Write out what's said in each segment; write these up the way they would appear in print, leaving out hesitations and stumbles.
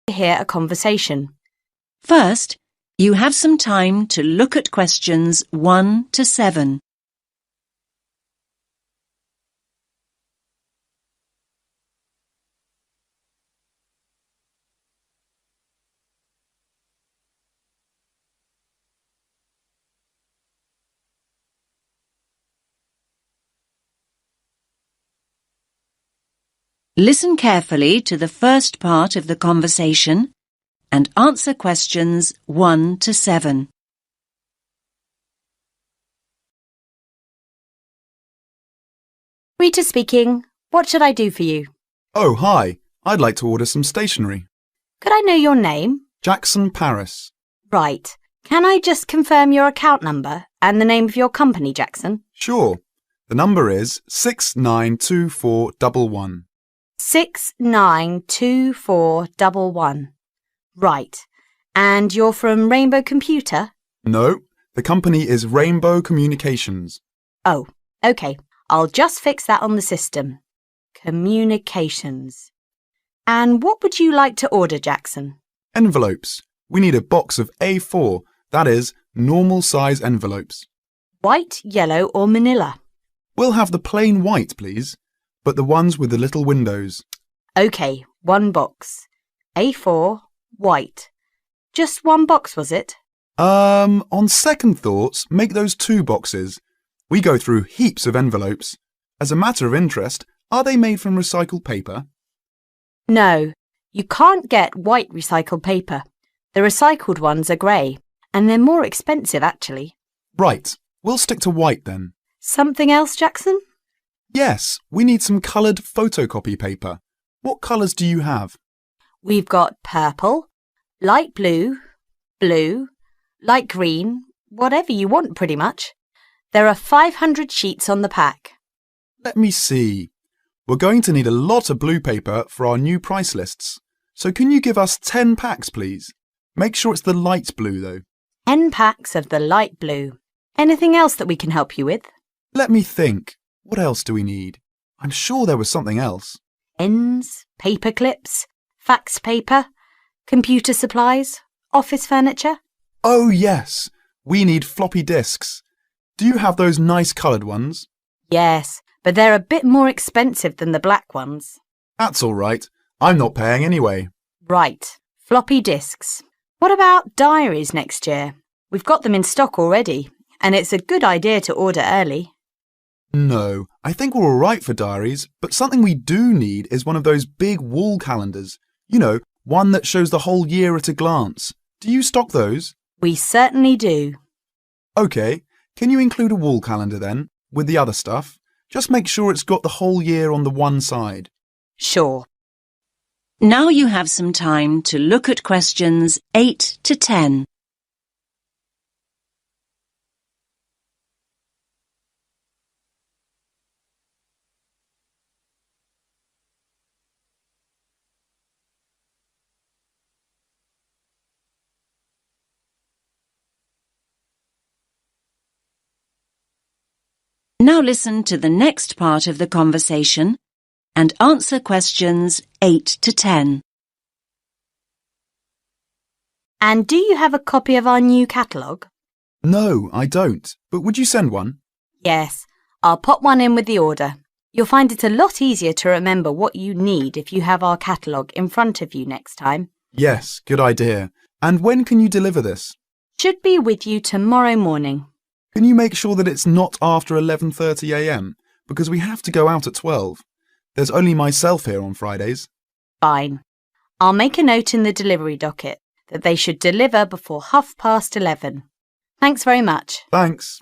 to hear a conversation. First, you have some time to look at questions 1 to 7. Listen carefully to the first part of the conversation and answer questions 1 to 7. Rita speaking. What should I do for you? Oh, hi. I'd like to order some stationery. Could I know your name? Jackson Paris. Right. Can I just confirm your account number and the name of your company, Jackson? Sure. The number is 692411. 692411. Right. And you're from Rainbow Computer? No, the company is Rainbow Communications. Oh, OK. I'll just fix that on the system. Communications. And what would you like to order, Jackson? Envelopes. We need a box of A4, that is, normal size envelopes. White, yellow or manila? We'll have the plain white, please, but the ones with the little windows. OK, one box. A4, white. Just one box, was it? On second thoughts, make those 2 boxes. We go through heaps of envelopes. As a matter of interest, are they made from recycled paper? No, you can't get white recycled paper. The recycled ones are grey, and they're more expensive, actually. Right, we'll stick to white then. Something else, Jackson? Yes, we need some coloured photocopy paper. What colours do you have? We've got purple, light blue, blue, light green, whatever you want pretty much. There are 500 sheets on the pack. Let me see. We're going to need a lot of blue paper for our new price lists. So can you give us 10 packs, please? Make sure it's the light blue, though. 10 packs of the light blue. Anything else that we can help you with? Let me think. What else do we need? I'm sure there was something else. Pens, paper clips, fax paper, computer supplies, office furniture. Oh, yes. We need floppy disks. Do you have those nice coloured ones? Yes, but they're a bit more expensive than the black ones. That's all right. I'm not paying anyway. Right, floppy disks. What about diaries next year? We've got them in stock already, and it's a good idea to order early. No, I think we're all right for diaries, but something we do need is one of those big wall calendars. You know, one that shows the whole year at a glance. Do you stock those? We certainly do. OK, can you include a wall calendar then, with the other stuff? Just make sure it's got the whole year on the one side. Sure. Now you have some time to look at questions 8 to 10. Now listen to the next part of the conversation and answer questions 8 to 10. And do you have a copy of our new catalogue? No, I don't. But would you send one? Yes, I'll pop one in with the order. You'll find it a lot easier to remember what you need if you have our catalogue in front of you next time. Yes, good idea. And when can you deliver this? Should be with you tomorrow morning. Can you make sure that it's not after 11:30 a.m? Because we have to go out at 12. There's only myself here on Fridays. Fine. I'll make a note in the delivery docket that they should deliver before 11:30. Thanks very much. Thanks.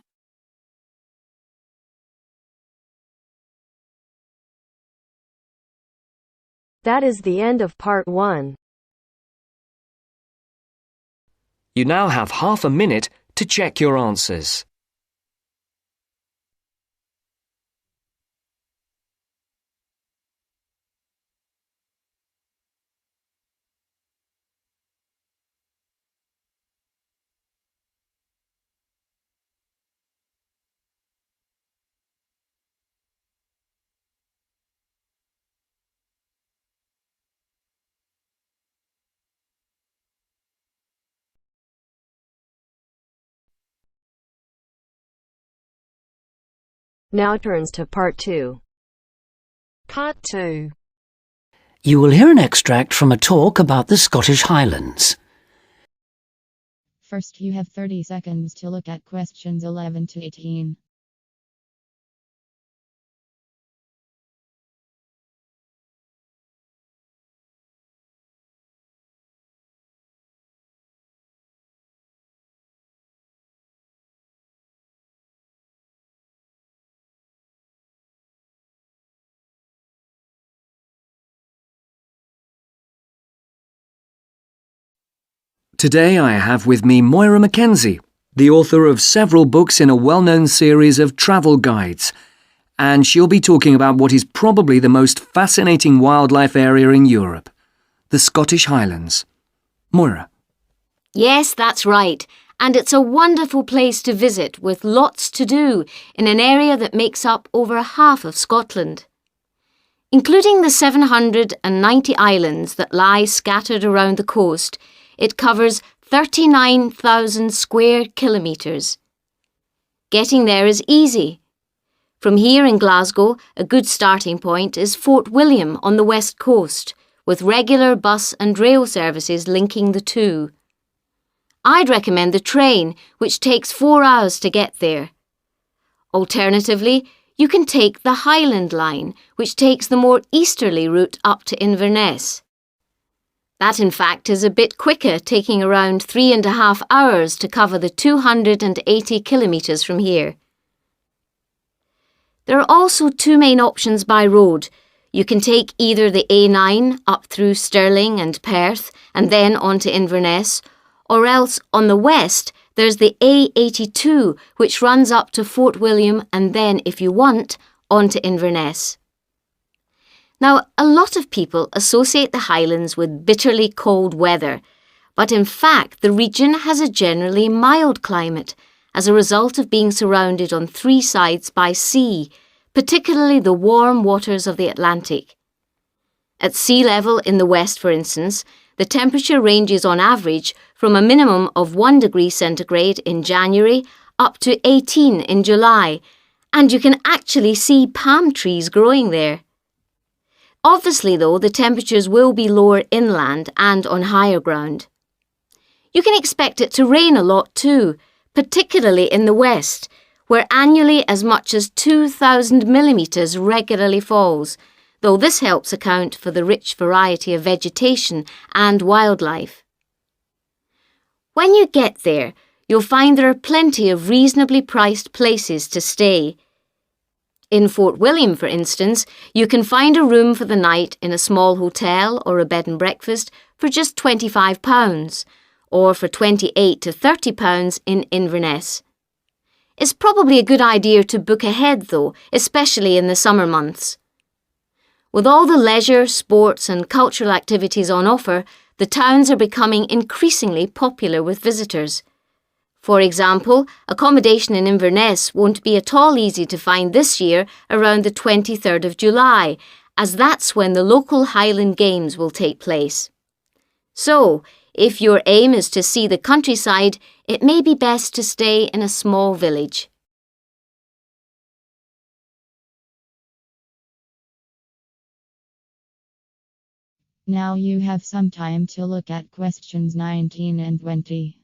That is the end of part 1. You now have half a minute to check your answers. Now turns to part 2. Part 2. You will hear an extract from a talk about the Scottish Highlands. First, you have 30 seconds to look at questions 11 to 18. Today I have with me Moira Mackenzie, the author of several books in a well-known series of travel guides, and she'll be talking about what is probably the most fascinating wildlife area in Europe, the Scottish Highlands. Moira. Yes, that's right. And it's a wonderful place to visit with lots to do in an area that makes up over half of Scotland. Including the 790 islands that lie scattered around the coast, it covers 39,000 square kilometres. Getting there is easy. From here in Glasgow, a good starting point is Fort William on the west coast, with regular bus and rail services linking the two. I'd recommend the train, which takes 4 hours to get there. Alternatively, you can take the Highland Line, which takes the more easterly route up to Inverness. That, in fact, is a bit quicker, taking around 3.5 hours to cover the 280 kilometres from here. There are also two main options by road. You can take either the A9 up through Stirling and Perth and then on to Inverness, or else on the west there's the A82 which runs up to Fort William and then, if you want, on to Inverness. Now, a lot of people associate the Highlands with bitterly cold weather, but in fact the region has a generally mild climate as a result of being surrounded on 3 sides by sea, particularly the warm waters of the Atlantic. At sea level in the west, for instance, the temperature ranges on average from a minimum of 1 degree centigrade in January up to 18 in July, and you can actually see palm trees growing there. Obviously, though, the temperatures will be lower inland and on higher ground. You can expect it to rain a lot too, particularly in the west, where annually as much as 2,000 millimetres regularly falls, though this helps account for the rich variety of vegetation and wildlife. When you get there, you'll find there are plenty of reasonably priced places to stay. In Fort William, for instance, you can find a room for the night in a small hotel or a bed and breakfast for just £25, or for £28 to £30 in Inverness. It's probably a good idea to book ahead though, especially in the summer months. With all the leisure, sports and cultural activities on offer, the towns are becoming increasingly popular with visitors. For example, accommodation in Inverness won't be at all easy to find this year around the 23rd of July, as that's when the local Highland Games will take place. So, if your aim is to see the countryside, it may be best to stay in a small village. Now you have some time to look at questions 19 and 20.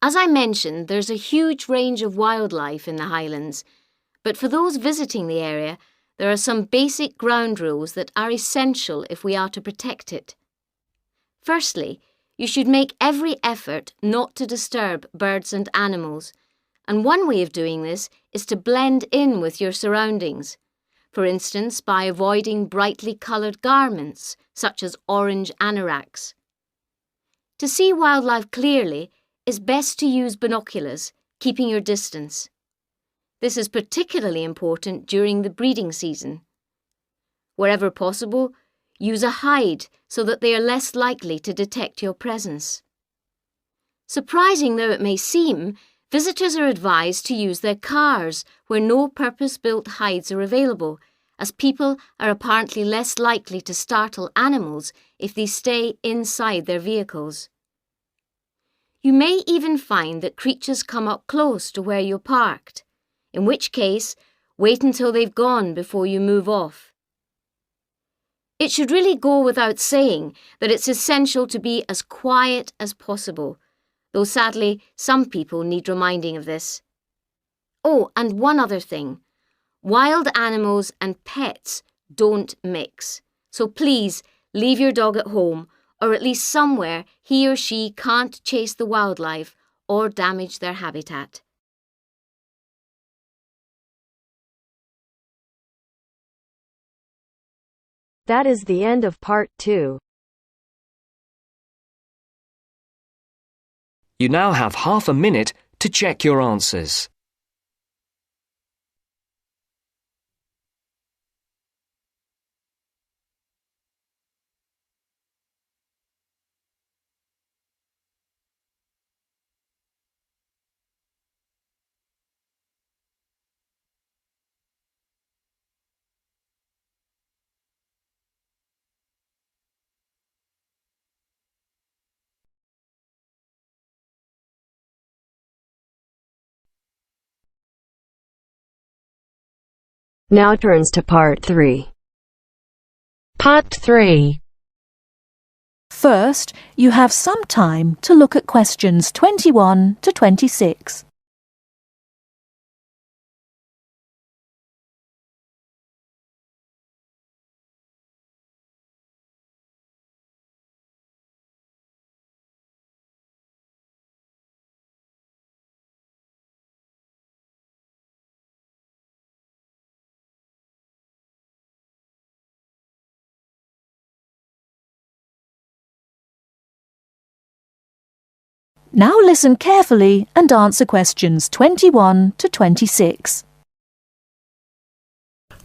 As I mentioned, there's a huge range of wildlife in the Highlands, but for those visiting the area, there are some basic ground rules that are essential if we are to protect it. Firstly, you should make every effort not to disturb birds and animals, and one way of doing this is to blend in with your surroundings, for instance by avoiding brightly coloured garments, such as orange anoraks. To see wildlife clearly, it's best to use binoculars, keeping your distance. This is particularly important during the breeding season. Wherever possible, Use a hide so that they are less likely to detect your presence. Surprising though it may seem, visitors are advised to use their cars where no purpose-built hides are available, as people are apparently less likely to startle animals if they stay inside their vehicles. You may even find that creatures come up close to where you're parked, in which case, wait until they've gone before you move off. It should really go without saying that it's essential to be as quiet as possible, though sadly some people need reminding of this. Oh, and one other thing. Wild animals and pets don't mix, so please leave your dog at home or at least somewhere he or she can't chase the wildlife or damage their habitat. That is the end of part 2. You now have half a minute to check your answers. Now turns to part 3. Part 3. First, you have some time to look at questions 21 to 26. Now listen carefully and answer questions 21 to 26.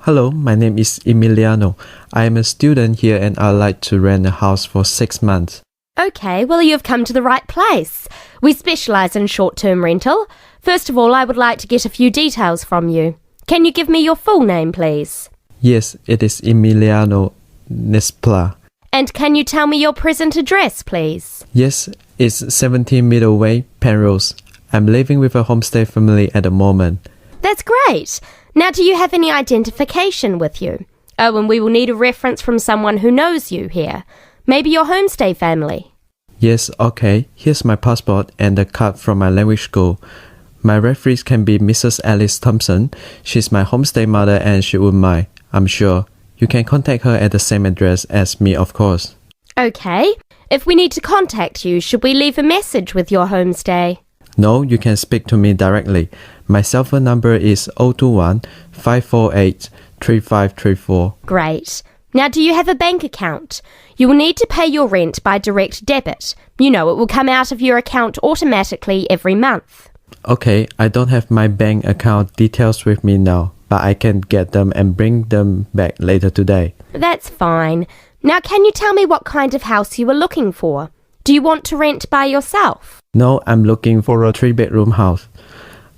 Hello, my name is Emiliano. I am a student here and I'd like to rent a house for 6 months. Okay, well you've come to the right place. We specialise in short-term rental. First of all, I would like to get a few details from you. Can you give me your full name, please? Yes, it is Emiliano Nespla. And can you tell me your present address, please? Yes, it's 17 Middleway, Penrose. I'm living with a homestay family at the moment. That's great. Now, do you have any identification with you? Oh, and we will need a reference from someone who knows you here. Maybe your homestay family. Yes, okay. Here's my passport and a card from my language school. My referees can be Mrs. Alice Thompson. She's my homestay mother and she wouldn't mind, I'm sure. You can contact her at the same address as me, of course. Okay. If we need to contact you, should we leave a message with your homestay? No, you can speak to me directly. My cell phone number is 021 548 3534. Great. Now, do you have a bank account? You will need to pay your rent by direct debit. You know, it will come out of your account automatically every month. Okay, I don't have my bank account details with me now, but I can get them and bring them back later today. That's fine. Now, can you tell me what kind of house you are looking for? Do you want to rent by yourself? No, I'm looking for a 3-bedroom house.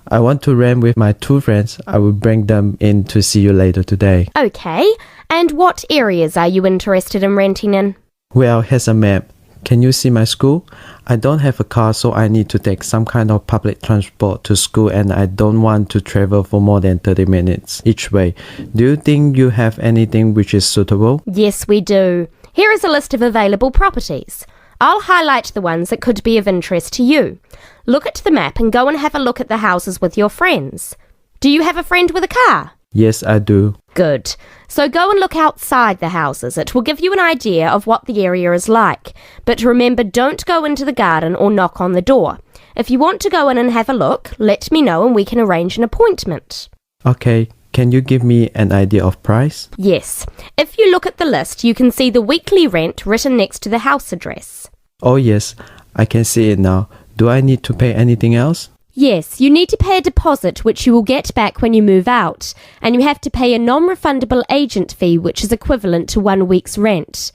I want to rent with my 2 friends. I will bring them in to see you later today. Okay. And what areas are you interested in renting in? Well, here's a map. Can you see my school? I don't have a car, so I need to take some kind of public transport to school and I don't want to travel for more than 30 minutes each way. Do you think you have anything which is suitable? Yes, we do. Here is a list of available properties. I'll highlight the ones that could be of interest to you. Look at the map and go and have a look at the houses with your friends. Do you have a friend with a car? Yes, I do. Good. So go and look outside the houses. It will give you an idea of what the area is like. But remember, don't go into the garden or knock on the door. If you want to go in and have a look, let me know and we can arrange an appointment. Okay. Can you give me an idea of price? Yes. If you look at the list, you can see the weekly rent written next to the house address. Oh yes, I can see it now. Do I need to pay anything else? Yes, you need to pay a deposit which you will get back when you move out, and you have to pay a non-refundable agent fee which is equivalent to 1 week's rent.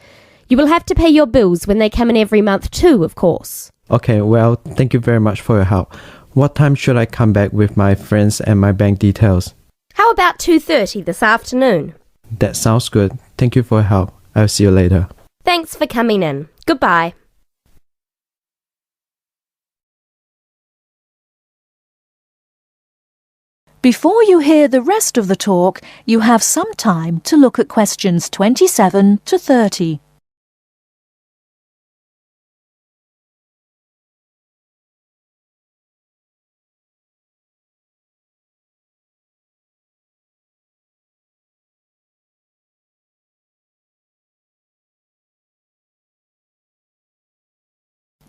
You will have to pay your bills when they come in every month too, of course. Okay, well, thank you very much for your help. What time should I come back with my friends and my bank details? How about 2:30 this afternoon? That sounds good. Thank you for your help. I'll see you later. Thanks for coming in. Goodbye. Before you hear the rest of the talk, you have some time to look at questions 27 to 30.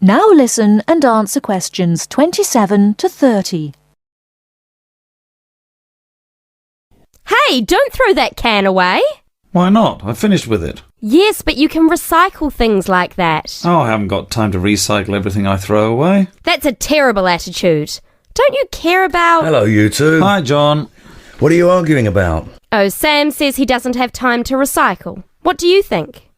Now listen and answer questions 27 to 30. Hey, don't throw that can away. Why not? I finished with it. Yes, but you can recycle things like that. Oh, I haven't got time to recycle everything I throw away. That's a terrible attitude. Don't you care about... Hello, you two. Hi, John. What are you arguing about? Oh, Sam says he doesn't have time to recycle. What do you think?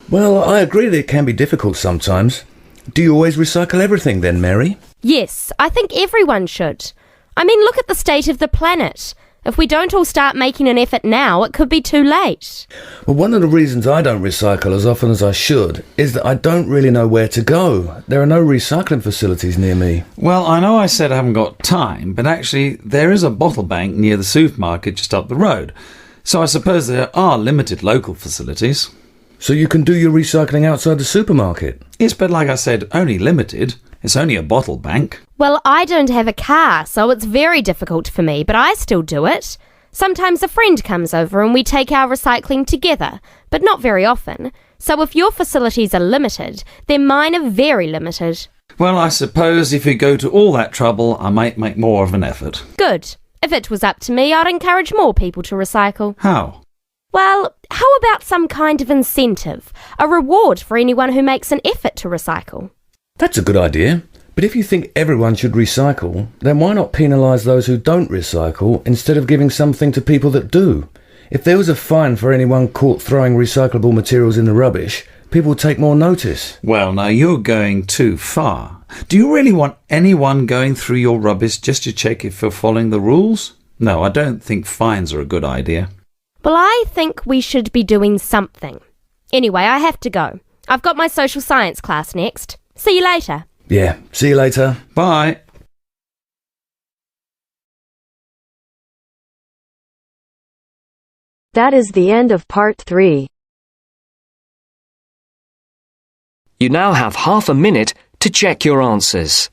Well, I agree that it can be difficult sometimes. Do you always recycle everything then, Mary? Yes, I think everyone should. I mean, look at the state of the planet. If we don't all start making an effort now, it could be too late. Well, one of the reasons I don't recycle as often as I should is that I don't really know where to go. There are no recycling facilities near me. Well, I know I said I haven't got time, but actually there is a bottle bank near the supermarket just up the road. So I suppose there are limited local facilities. So you can do your recycling outside the supermarket? Yes, but like I said, only limited. It's only a bottle bank. Well, I don't have a car, so it's very difficult for me, but I still do it. Sometimes a friend comes over and we take our recycling together, but not very often. So if your facilities are limited, then mine are very limited. Well, I suppose if you go to all that trouble, I might make more of an effort. Good. If it was up to me, I'd encourage more people to recycle. How? Well, how about some kind of incentive? A reward for anyone who makes an effort to recycle? That's a good idea. But if you think everyone should recycle, then why not penalise those who don't recycle instead of giving something to people that do? If there was a fine for anyone caught throwing recyclable materials in the rubbish, people would take more notice. Well, now you're going too far. Do you really want anyone going through your rubbish just to check if you're following the rules? No, I don't think fines are a good idea. Well, I think we should be doing something. Anyway, I have to go. I've got my social science class next. See you later. Yeah, see you later. Bye. That is the end of part 3. You now have half a minute to check your answers.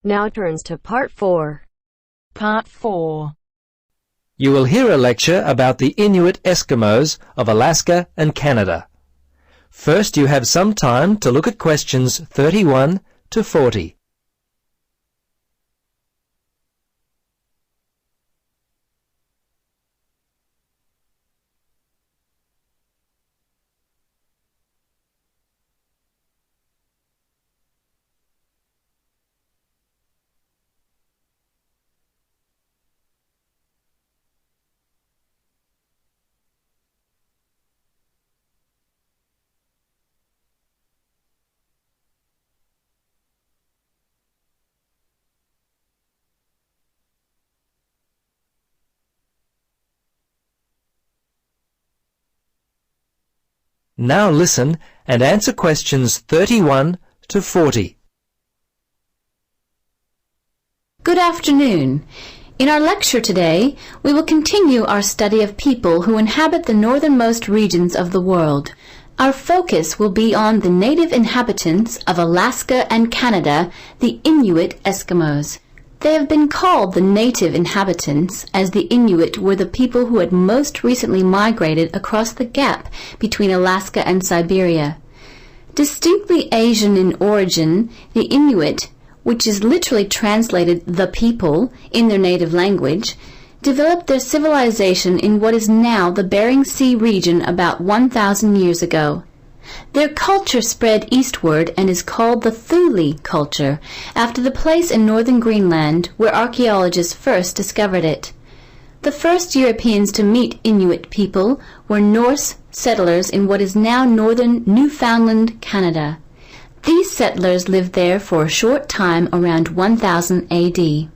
Now turns to part 4. Part 4. You will hear a lecture about the Inuit Eskimos of Alaska and Canada. First, you have some time to look at questions 31 to 40. Now listen and answer questions 31 to 40. Good afternoon. In our lecture today, we will continue our study of people who inhabit the northernmost regions of the world. Our focus will be on the native inhabitants of Alaska and Canada, the Inuit Eskimos. They have been called the native inhabitants, as the Inuit were the people who had most recently migrated across the gap between Alaska and Siberia. Distinctly Asian in origin, the Inuit, which is literally translated the people in their native language, developed their civilization in what is now the Bering Sea region about 1,000 years ago. Their culture spread eastward and is called the Thule culture, after the place in northern Greenland where archaeologists first discovered it. The first Europeans to meet Inuit people were Norse settlers in what is now northern Newfoundland, Canada. These settlers lived there for a short time around 1000 AD.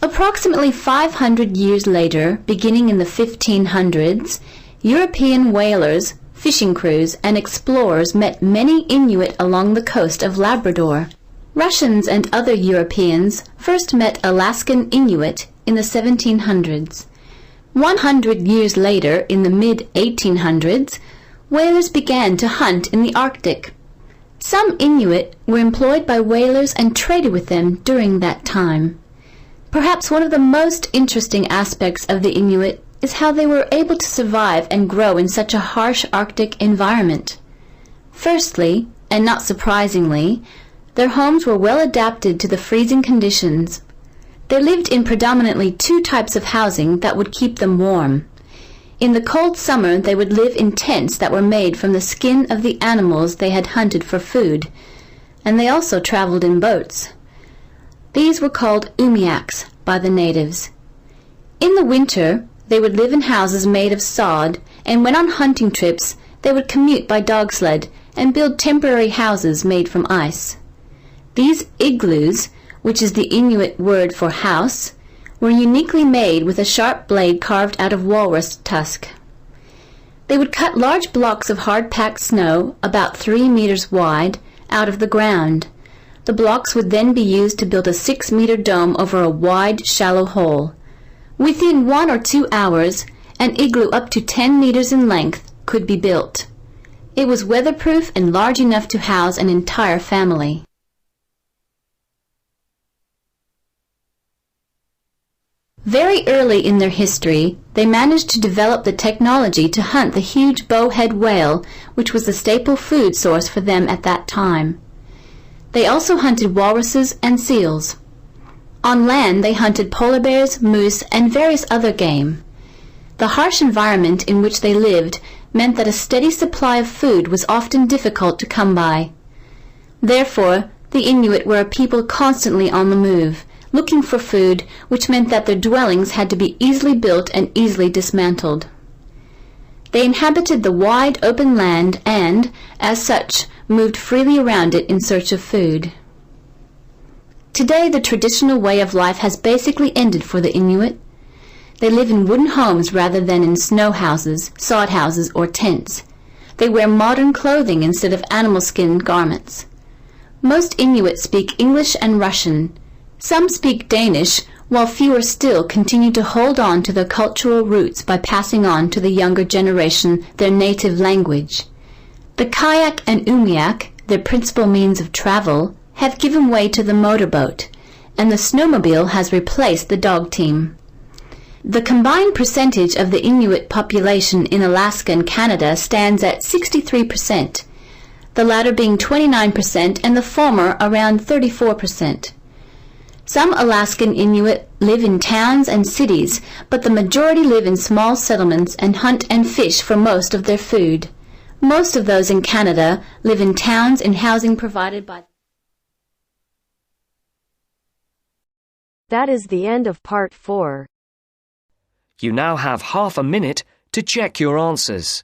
Approximately 500 years later, beginning in the 1500s, European whalers, fishing crews, and explorers met many Inuit along the coast of Labrador. Russians and other Europeans first met Alaskan Inuit in the 1700s. 100 years later, in the mid-1800s, whalers began to hunt in the Arctic. Some Inuit were employed by whalers and traded with them during that time. Perhaps one of the most interesting aspects of the Inuit is how they were able to survive and grow in such a harsh Arctic environment. Firstly, and not surprisingly, their homes were well adapted to the freezing conditions. They lived in predominantly two types of housing that would keep them warm. In the cold summer, they would live in tents that were made from the skin of the animals they had hunted for food, and they also traveled in boats. These were called umiaks by the natives. In the winter, they would live in houses made of sod, and when on hunting trips, they would commute by dog sled and build temporary houses made from ice. These igloos, which is the Inuit word for house, were uniquely made with a sharp blade carved out of walrus tusk. They would cut large blocks of hard-packed snow, about 3 meters wide, out of the ground. The blocks would then be used to build a 6-meter dome over a wide, shallow hole. Within 1 or 2 hours, an igloo up to 10 meters in length could be built. It was weatherproof and large enough to house an entire family. Very early in their history, they managed to develop the technology to hunt the huge bowhead whale, which was the staple food source for them at that time. They also hunted walruses and seals. On land, they hunted polar bears, moose, and various other game. The harsh environment in which they lived meant that a steady supply of food was often difficult to come by. Therefore, the Inuit were a people constantly on the move, looking for food, which meant that their dwellings had to be easily built and easily dismantled. They inhabited the wide open land and, as such, moved freely around it in search of food. Today, the traditional way of life has basically ended for the Inuit. They live in wooden homes rather than in snow houses, sod houses, or tents. They wear modern clothing instead of animal skin garments. Most Inuit speak English and Russian. Some speak Danish, while fewer still continue to hold on to their cultural roots by passing on to the younger generation their native language. The kayak and umiak, their principal means of travel, have given way to the motorboat, and the snowmobile has replaced the dog team. The combined percentage of the Inuit population in Alaska and Canada stands at 63%, the latter being 29% and the former around 34%. Some Alaskan Inuit live in towns and cities, but the majority live in small settlements and hunt and fish for most of their food. Most of those in Canada live in towns and housing provided by. That is the end of part 4. You now have half a minute to check your answers.